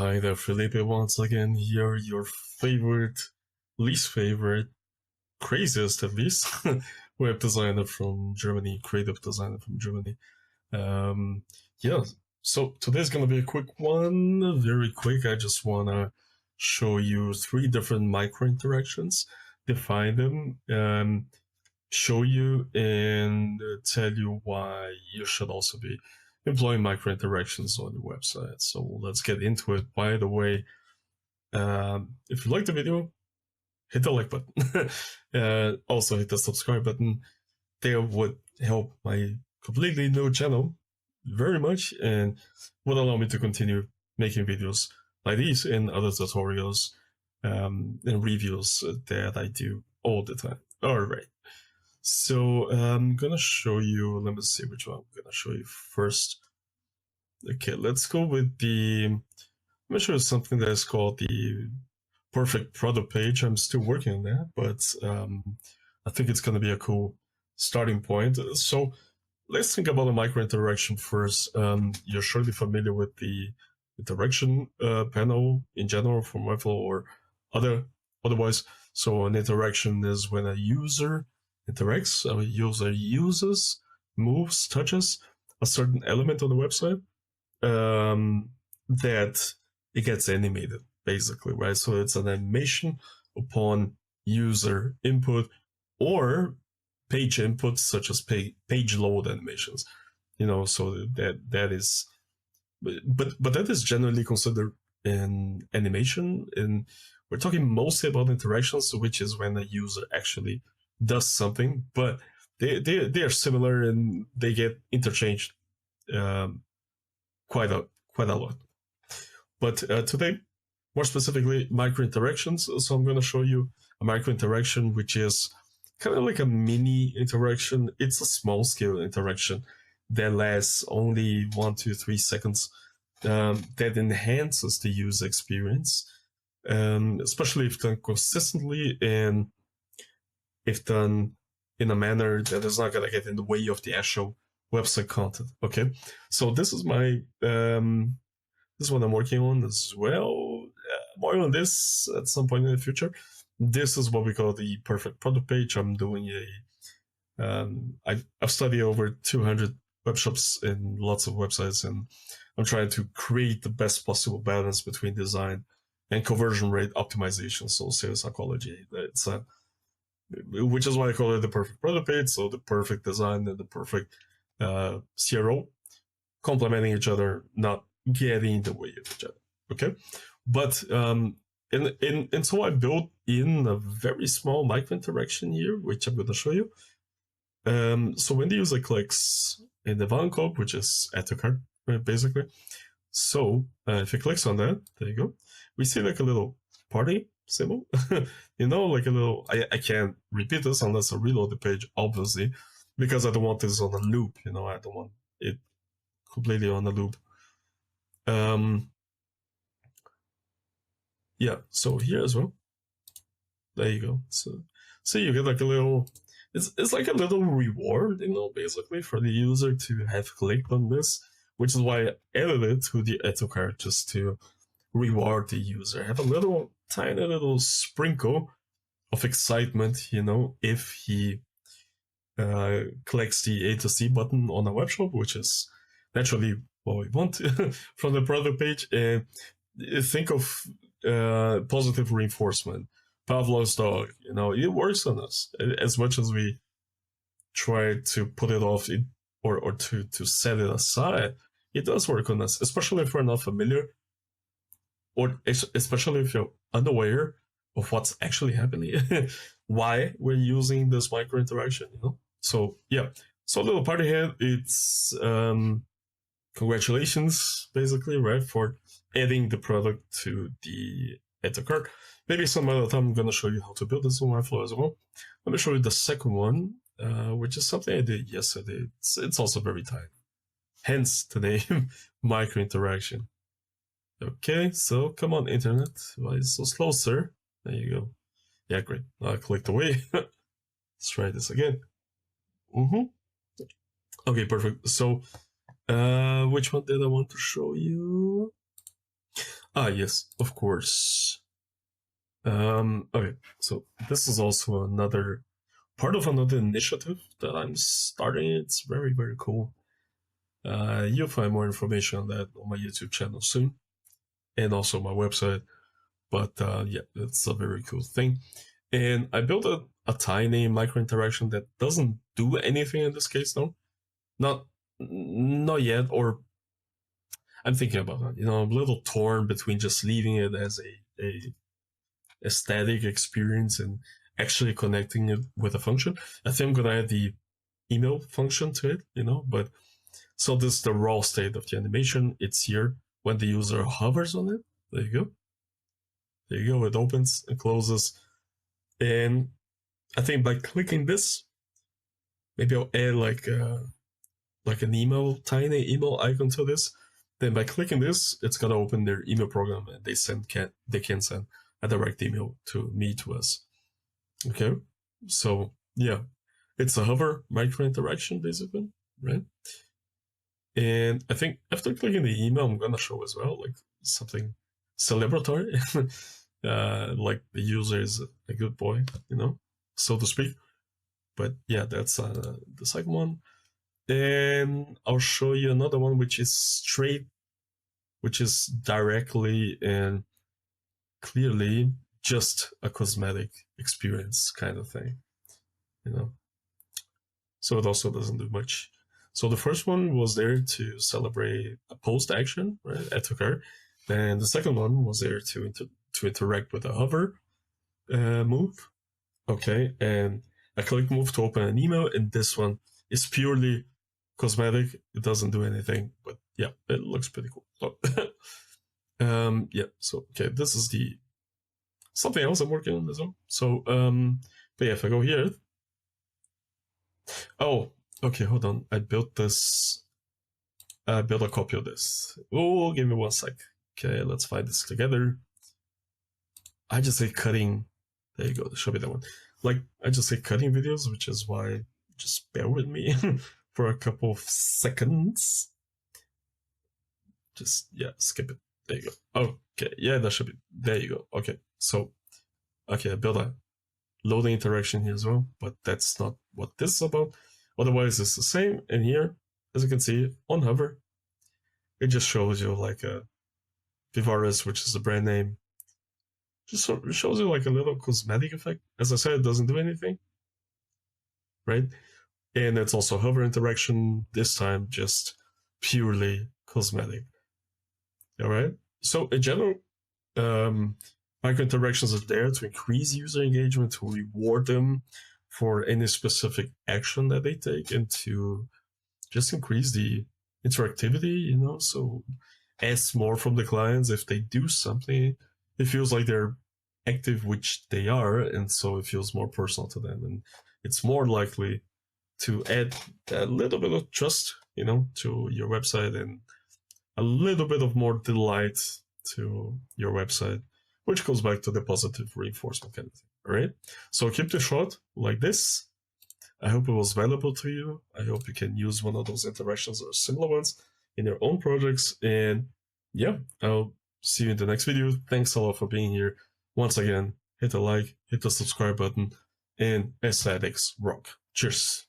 Hi there, Felipe, once again here, your favorite, least favorite, craziest at least, web designer from Germany, creative designer from Germany. Um, yeah, so today's gonna be a quick one, very quick. I just wanna show you 3 different micro interactions, define them, show you, and tell you why you should also be employing micro interactions on your website. So let's get into it. By the way, if you like the video, hit the like button. Also hit the subscribe button. They would help my completely new channel very much and would allow me to continue making videos like these and other tutorials and reviews that I do all the time. All right. So I'm gonna show you, let me see which one I'm gonna show you first. Okay, let's go with I'm gonna show you something that is called the perfect product page. I'm still working on that, but I think it's gonna be a cool starting point. So let's think about a micro interaction first. You're surely familiar with the interaction panel in general from Webflow or otherwise. So an interaction is when a user interacts, a user uses, moves, touches a certain element on the website, that it gets animated, basically, right? So it's an animation upon user input or page inputs, such as page load animations. So that is, but that is generally considered an animation, and we're talking mostly about interactions, which is when a user actually does something, but they are similar and they get interchanged quite a lot. But today, more specifically, micro interactions. So I'm going to show you a micro interaction, which is kind of like a mini interaction. It's a small scale interaction that lasts only 1 to 3 seconds, that enhances the user experience, especially if done consistently and if done in a manner that is not going to get in the way of the actual website content. Okay, so this is my this is what I'm working on as well. More on this at some point in the future. This is what we call the perfect product page. I'm doing I've studied over 200 web shops and lots of websites, and I'm trying to create the best possible balance between design and conversion rate optimization. So sales psychology. It's which is why I call it the perfect product page. So the perfect design and the perfect CRO complementing each other, not getting in the way of each other. Okay, but and so I built in a very small micro interaction here, which I'm going to show you. So when the user clicks in the Warenkorb, which is add to cart, basically. So if he clicks on that, there you go. We see like a little party symbol, like a little. I can't repeat this unless I reload the page, obviously, because I don't want this on a loop. I don't want it completely on a loop. Yeah, so here as well. There you go. So you get like a little, it's like a little reward, basically for the user to have clicked on this, which is why I added it to the add to cart just to reward the user. Have a little, tiny little sprinkle of excitement, if he clicks the A to C button on a webshop, which is naturally what we want from the product page. And think of positive reinforcement. Pavlov's dog, it works on us as much as we try to put it off or to set it aside. It does work on us, especially if we're not familiar, or especially if you're unaware of what's actually happening, why we're using this micro interaction. So yeah, so a little party head. It's congratulations, basically, right, for adding the product to the add to cart. Maybe some other time I'm going to show you how to build this in Webflow as well. Let me show you the second one, which is something I did yesterday. It's also very tiny. Hence the name micro interaction. Okay, so come on, internet. Why is it so slow, sir? There you go. Yeah, great. I clicked away. Let's try this again. Okay, perfect. So which one did I want to show you? Ah, yes, of course. Okay, so this is also another part of another initiative that I'm starting. It's very, very cool. You'll find more information on that on my YouTube channel soon, and also my website. But yeah, it's a very cool thing. And I built a tiny micro interaction that doesn't do anything in this case, though. Not not yet, or I'm thinking about that. I'm a little torn between just leaving it as a static experience and actually connecting it with a function. I think I'm gonna add the email function to it, but so this is the raw state of the animation. It's here when the user hovers on it. There you go. There you go. It opens and closes. And I think by clicking this, maybe I'll add like an email, tiny email icon to this. Then by clicking this, it's gonna open their email program and they can send a direct email to me, to us. Okay. So yeah, it's a hover micro interaction basically, right? And I think after clicking the email, I'm gonna show as well like something celebratory, like the user is a good boy, so to speak. But yeah, that's the second one. And I'll show you another one, which is straight, which is directly and clearly just a cosmetic experience kind of thing, you know. So it also doesn't do much. So the first one was there to celebrate a post action, right? That took her. Then the second one was there to interact with a hover move. Okay, and a click move to open an email, and this one is purely cosmetic. It doesn't do anything, but yeah, it looks pretty cool. So, yeah. So okay, this is the something else I'm working on as well. So but yeah, if I go here, oh, okay, hold on. I built this. I built a copy of this. Oh, give me one sec. Okay, let's find this together. I just say cutting. There you go. This should be that one. Like I just say cutting videos, which is why just bear with me for a couple of seconds. Just yeah, skip it. There you go. Okay, yeah, that should be. There you go. Okay, so okay, I built a loading interaction here as well, but that's not what this is about. Otherwise, it's the same. And here, as you can see, on hover, it just shows you like a Vivaris, which is the brand name. Just shows you like a little cosmetic effect. As I said, it doesn't do anything, right? And it's also hover interaction, this time just purely cosmetic. All right. So in general, micro interactions are there to increase user engagement, to reward them for any specific action that they take, and to just increase the interactivity, so ask more from the clients. If they do something, it feels like they're active, which they are, and so it feels more personal to them, and it's more likely to add a little bit of trust, to your website, and a little bit of more delight to your website, which goes back to the positive reinforcement kind of thing. All right. So keep this short like this. I hope it was valuable to you. I hope you can use one of those interactions or similar ones in your own projects. And yeah, I'll see you in the next video. Thanks a lot for being here. Once again, hit the like, hit the subscribe button, and aesthetics rock. Cheers.